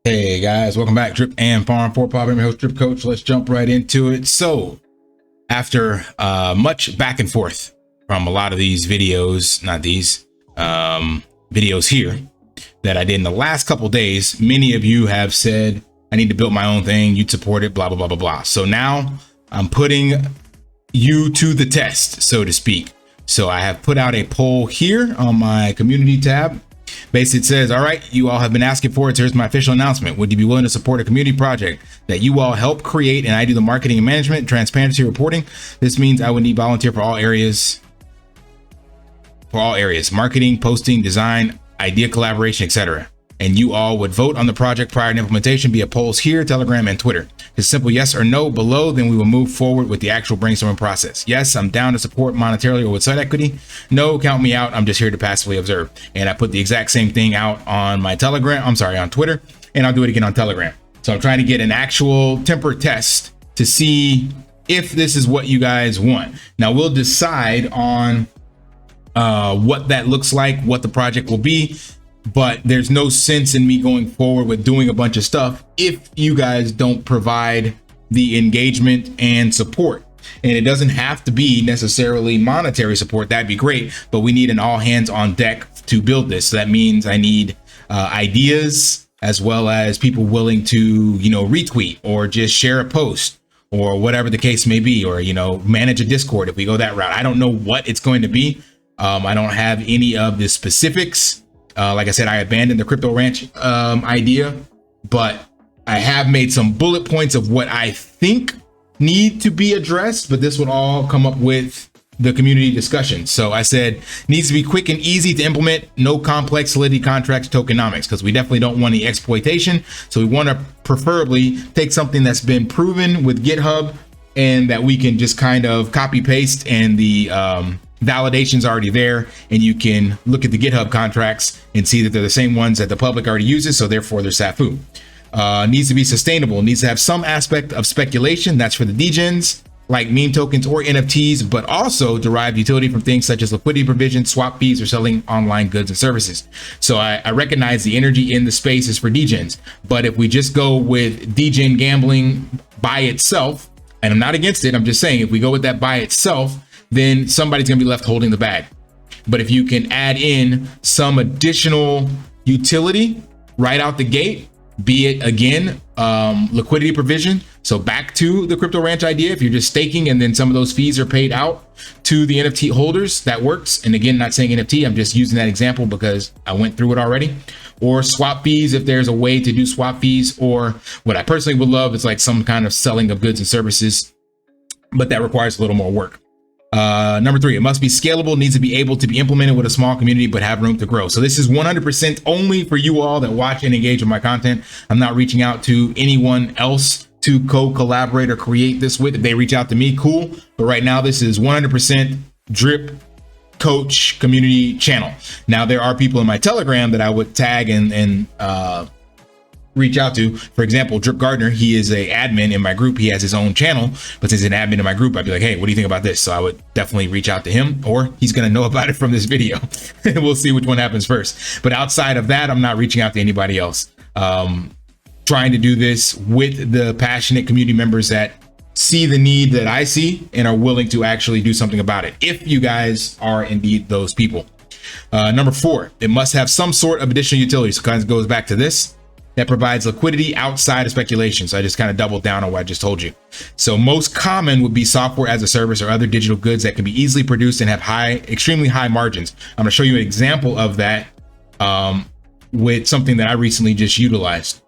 Hey guys, welcome back. Drip and Farm for Pop. I'm your host, Drip Coach. Let's jump right into it. So, after much back and forth from a lot of these videos, not these videos here that I did in the last couple days, many of you have said I need to build my own thing. You'd support it, blah blah blah blah blah. So now I'm putting you to the test, so to speak. So I have put out a poll here on my community tab. Basically, it says, all right, you all have been asking for it. So here's my official announcement. Would you be willing to support a community project that you all help create and I do the marketing and management, transparency reporting? This means I would need volunteer for all areas, marketing, posting, design, idea collaboration, etc. And you all would vote on the project prior to implementation via polls here, Telegram, and Twitter. Just simple yes or no below, then we will move forward with the actual brainstorming process. Yes, I'm down to support monetarily or with site equity. No, count me out. I'm just here to passively observe. And I put the exact same thing out on my Telegram. I'm sorry, on Twitter, and I'll do it again on Telegram. So I'm trying to get an actual temper test to see if this is what you guys want. Now we'll decide on what that looks like, what the project will be. But there's no sense in me going forward with doing a bunch of stuff if you guys don't provide the engagement and support. And it doesn't have to be necessarily monetary support. That'd be great, but we need an all hands on deck to build this. So that means I need ideas as well as people willing to, retweet or just share a post or whatever the case may be, or, manage a Discord if we go that route. I don't know what it's going to be. I don't have any of the specifics. Like I said, I abandoned the Crypto Ranch idea, but I have made some bullet points of what I think need to be addressed, but this would all come up with the community discussion. So I said, needs to be quick and easy to implement, no complex solidity contracts, tokenomics, because we definitely don't want any exploitation. So we want to preferably take something that's been proven with GitHub and that we can just kind of copy paste, and the validation's already there, and you can look at the GitHub contracts and see that they're the same ones that the public already uses, so therefore they're SAFU. Needs to be sustainable, needs to have some aspect of speculation. That's for the degens, like meme tokens or NFTs, but also derived utility from things such as liquidity provision, swap fees, or selling online goods and services. So I recognize the energy in the space is for degens, but if we just go with degen gambling by itself, and I'm not against it, I'm just saying if we go with that by itself, then somebody's gonna be left holding the bag. But if you can add in some additional utility right out the gate, be it again, liquidity provision. So back to the Crypto Ranch idea, if you're just staking and then some of those fees are paid out to the NFT holders, that works. And again, not saying NFT, I'm just using that example because I went through it already. Or swap fees, if there's a way to do swap fees, or what I personally would love is like some kind of selling of goods and services, but that requires a little more work. Number 3, it must be scalable, needs to be able to be implemented with a small community, but have room to grow. So this is 100% only for you all that watch and engage with my content. I'm not reaching out to anyone else to co-collaborate or create this with. If they reach out to me, cool. But right now, this is 100% Drip Coach community channel. Now, there are people in my Telegram that I would tag and reach out to. For example, Drip Gardner, he is a admin in my group. He has his own channel, but since he's an admin in my group, I'd be like, hey, what do you think about this? So I would definitely reach out to him, or he's going to know about it from this video. We'll see which one happens first. But outside of that, I'm not reaching out to anybody else. Trying to do this with the passionate community members that see the need that I see and are willing to actually do something about it, if you guys are indeed those people. Number 4, it must have some sort of additional utility. So it kind of goes back to this, that provides liquidity outside of speculation. So I just kind of doubled down on what I just told you. So most common would be software as a service or other digital goods that can be easily produced and have extremely high margins. I'm going to show you an example of that with something that I recently just utilized.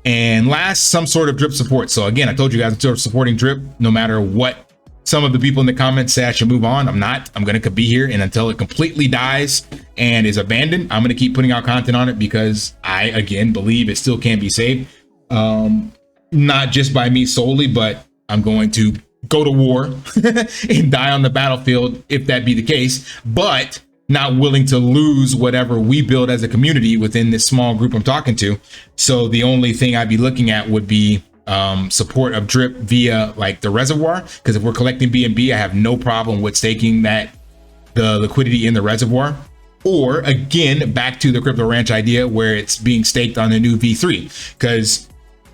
And last, some sort of Drip support. So again, I told you guys, I'm still supporting Drip no matter what some of the people in the comments say I should move on. I'm not. I'm going to be here, and until it completely dies and is abandoned, I'm going to keep putting out content on it because I, again, believe it still can be saved. Not just by me solely, but I'm going to go to war and die on the battlefield if that be the case, but not willing to lose whatever we build as a community within this small group I'm talking to. So the only thing I'd be looking at would be support of Drip via like the reservoir, because if we're collecting BNB, I have no problem with staking that the liquidity in the reservoir. or again, back to the crypto ranch idea where it's being staked on the new V3, because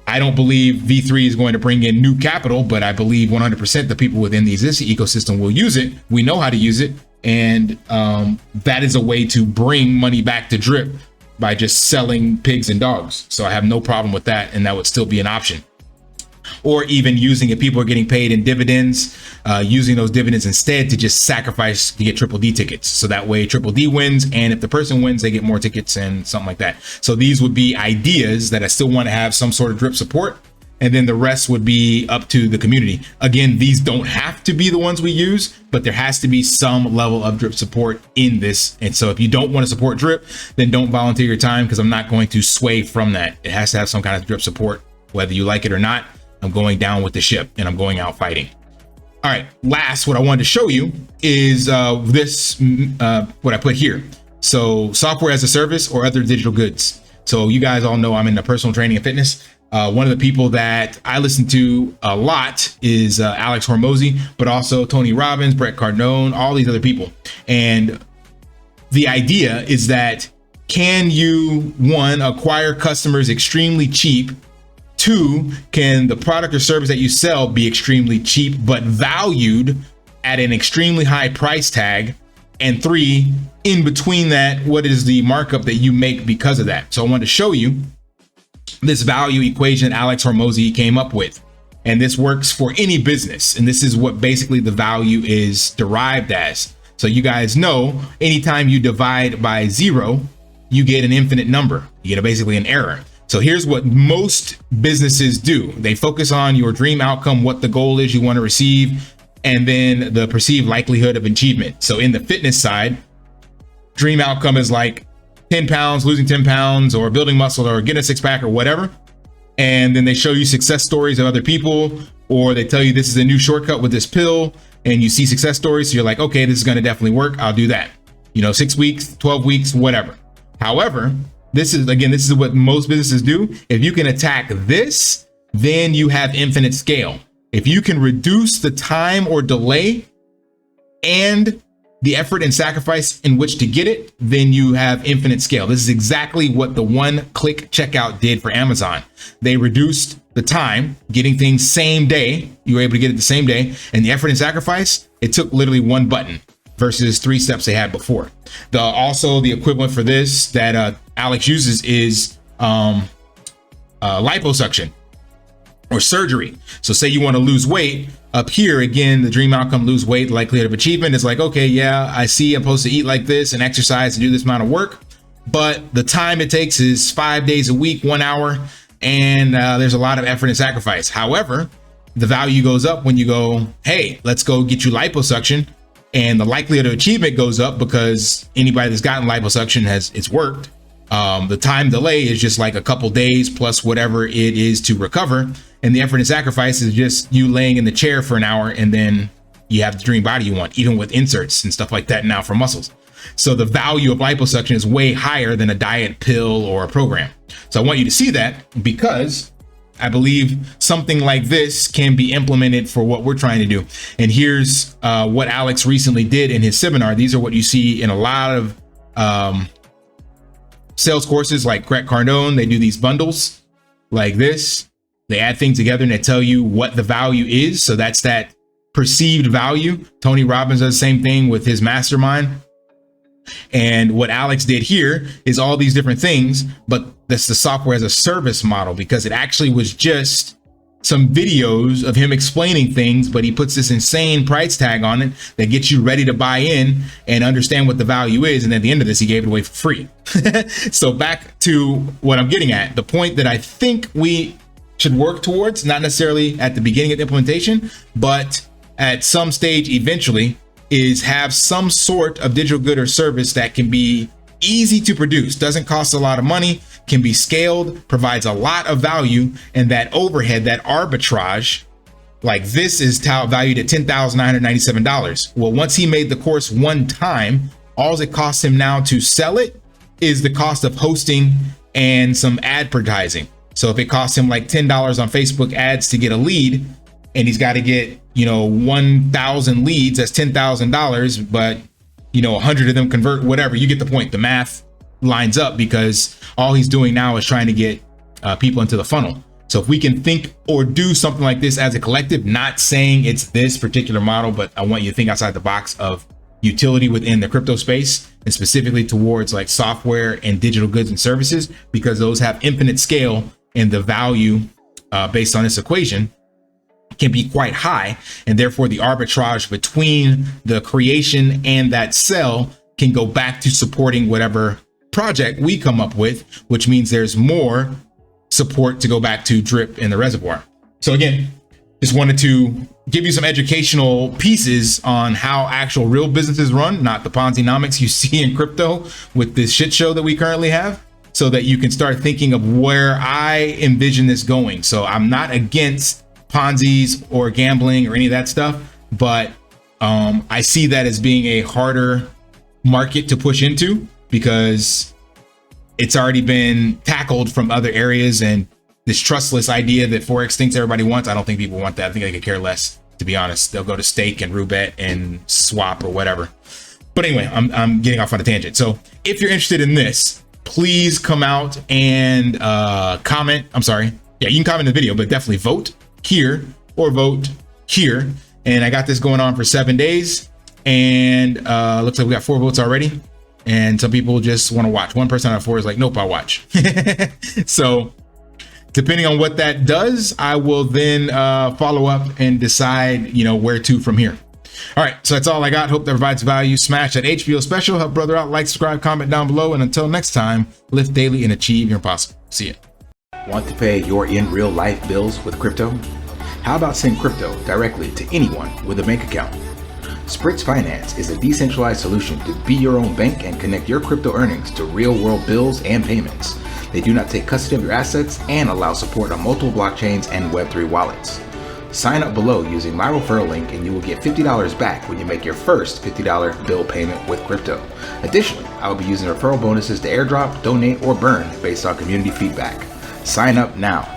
I don't believe V3 is going to bring in new capital, but I believe 100% the people within the existing ecosystem will use it. We know how to use it. And that is a way to bring money back to Drip by just selling pigs and dogs. So I have no problem with that. And that would still be an option. Or even using, if people are getting paid in dividends, using those dividends instead to just sacrifice to get triple D tickets. So that way triple D wins. And if the person wins, they get more tickets and something like that. So these would be ideas that I still want to have some sort of Drip support. And then the rest would be up to the community. Again, these don't have to be the ones we use, but there has to be some level of Drip support in this. And so if you don't want to support Drip, then don't volunteer your time, because I'm not going to sway from that. It has to have some kind of Drip support, whether you like it or not. I'm going down with the ship and I'm going out fighting. All right, last, what I wanted to show you is what I put here. So software as a service or other digital goods. So you guys all know I'm into personal training and fitness. One of the people that I listen to a lot is Alex Hormozy, but also Tony Robbins, Brett Cardone, all these other people. And the idea is that, can you, one, acquire customers extremely cheap? Two, can the product or service that you sell be extremely cheap but valued at an extremely high price tag? And three, in between that, what is the markup that you make because of that? So I wanted to show you this value equation that Alex Hormozy came up with. And this works for any business. And this is what basically the value is derived as. So you guys know, anytime you divide by 0, you get an infinite number. You get basically an error. So here's what most businesses do. They focus on your dream outcome, what the goal is you want to receive, and then the perceived likelihood of achievement. So in the fitness side, dream outcome is like 10 pounds, losing 10 pounds, or building muscle, or getting a six pack, or whatever. And then they show you success stories of other people, or they tell you this is a new shortcut with this pill, and you see success stories. So you're like, okay, this is going to definitely work. I'll do that. 6 weeks, 12 weeks, whatever. However, this is what most businesses do. If you can attack this, then you have infinite scale. If you can reduce the time or delay and the effort and sacrifice in which to get it, then you have infinite scale. This is exactly what the one-click checkout did for Amazon. They reduced the time getting things same day. You were able to get it the same day, and the effort and sacrifice, it took literally one button versus 3 steps they had before. Also, the equivalent for this that Alex uses is liposuction or surgery. So say you want to lose weight. Up here, again, the dream outcome, lose weight, likelihood of achievement is like, okay, yeah, I see I'm supposed to eat like this and exercise and do this amount of work, but the time it takes is 5 days a week, 1 hour, and there's a lot of effort and sacrifice. However, the value goes up when you go, hey, let's go get you liposuction, and the likelihood of achievement goes up because anybody that's gotten liposuction it's worked. The time delay is just like a couple days plus whatever it is to recover. And the effort and sacrifice is just you laying in the chair for an hour, and then you have the dream body you want, even with inserts and stuff like that now for muscles. So the value of liposuction is way higher than a diet, pill, or a program. So I want you to see that, because I believe something like this can be implemented for what we're trying to do. And here's what Alex recently did in his seminar. These are what you see in a lot of sales courses like Brett Cardone. They do these bundles like this. They add things together and they tell you what the value is. So that's that perceived value. Tony Robbins does the same thing with his mastermind. And what Alex did here is all these different things, but that's the software as a service model, because it actually was just some videos of him explaining things, but he puts this insane price tag on it that gets you ready to buy in and understand what the value is. And at the end of this, he gave it away for free. So back to what I'm getting at, the point that I think we should work towards, not necessarily at the beginning of the implementation, but at some stage eventually, is have some sort of digital good or service that can be easy to produce, doesn't cost a lot of money, can be scaled, provides a lot of value, and that overhead, that arbitrage, like this is valued at $10,997. Well, once he made the course one time, all it costs him now to sell it is the cost of hosting and some advertising. So if it costs him like $10 on Facebook ads to get a lead, and he's got to get 1,000 leads, that's $10,000, but 100 of them convert, whatever. You get the point. The math lines up because all he's doing now is trying to get people into the funnel. So if we can think or do something like this as a collective, not saying it's this particular model, but I want you to think outside the box of utility within the crypto space, and specifically towards like software and digital goods and services, because those have infinite scale, and the value based on this equation can be quite high, and therefore the arbitrage between the creation and that sell can go back to supporting whatever project we come up with, which means there's more support to go back to drip in the reservoir. So again, just wanted to give you some educational pieces on how actual real businesses run, not the Ponzi-nomics you see in crypto with this shit show that we currently have, so that you can start thinking of where I envision this going. So I'm not against Ponzi's or gambling or any of that stuff, but I see that as being a harder market to push into because it's already been tackled from other areas, and this trustless idea that Forex thinks everybody wants, I don't think people want that. I think they could care less, to be honest. They'll go to stake and roulette and swap or whatever. But anyway, I'm getting off on a tangent. So if you're interested in this, please come out and comment. I'm sorry. Yeah, you can comment in the video, but definitely vote here or vote here. And I got this going on for 7 days, and looks like we got 4 votes already. And some people just want to watch. One person out of 4 is like, nope, I'll watch. So depending on what that does, I will then follow up and decide, where to from here. All right, so that's all I got. Hope that provides value. Smash that HBO special, help brother out, like, subscribe, comment down below. And until next time, lift daily and achieve your impossible. See ya. Want to pay your in real life bills with crypto? How about send crypto directly to anyone with a bank account? SPRITZ Finance is a decentralized solution to be your own bank and connect your crypto earnings to real-world bills and payments. They do not take custody of your assets and allow support on multiple blockchains and Web3 wallets. Sign up below using my referral link and you will get $50 back when you make your first $50 bill payment with crypto. Additionally, I will be using referral bonuses to airdrop, donate, or burn based on community feedback. Sign up now.